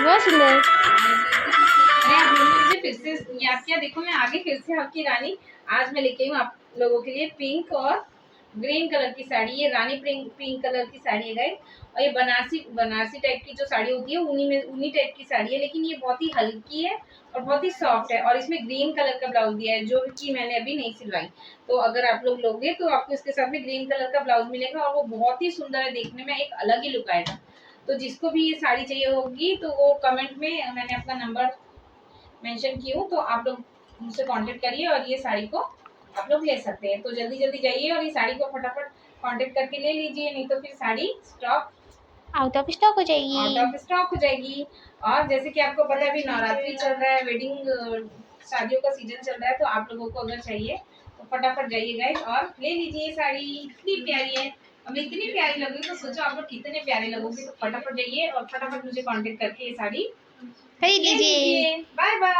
बहुत सुंदर। मैं आप लोगों ने मुझे फिर से याद किया। देखो मैं आगे फिर से आपकी रानी आज मैं लेके आई हूँ आप लोगों के लिए पिंक और ग्रीन कलर की साड़ी। ये रानी पिंक कलर की साड़ी है गाइस। और ये बनारसी टाइप की जो साड़ी होती है उन्हीं टाइप की साड़ी है, लेकिन ये बहुत ही हल्की है और बहुत ही सॉफ्ट है। और इसमें ग्रीन कलर का ब्लाउज दिया है जो कि मैंने अभी नहीं सिलवाई। तो अगर आप लोग लोगे तो आपको इसके साथ में ग्रीन कलर का ब्लाउज मिलेगा और वो बहुत ही सुंदर है, देखने में एक अलग ही लुक आएगा। तो जिसको भी ये साड़ी चाहिए होगी तो वो कमेंट में मैंने अपना नंबर मेंशन की हूँ, तो आप लोग मुझसे कांटेक्ट करिए और ये साड़ी को आप लोग ले सकते हैं। तो जल्दी जल्दी जाइए और ये साड़ी को फटाफट कांटेक्ट करके ले लीजिए, नहीं तो फिर साड़ी आउट ऑफ स्टॉक हो जाएगी। आउट ऑफ स्टॉक हो जाएगी। और जैसे कि आपको पता है अभी नवरात्रि चल रहा है, वेडिंग शादियों का सीजन चल रहा है, तो आप लोगों को अगर चाहिए तो फटाफट जाइए गाइस और ले लीजिए। साड़ी इतनी प्यारी है, हमें इतनी प्यारी लगी तो सोचो आप लोग कितने प्यारे लगोगे। तो फटाफट जाइए और फटाफट मुझे कांटेक्ट करके ये साड़ी खरीद ले लीजिए। लीजिए। Bye bye.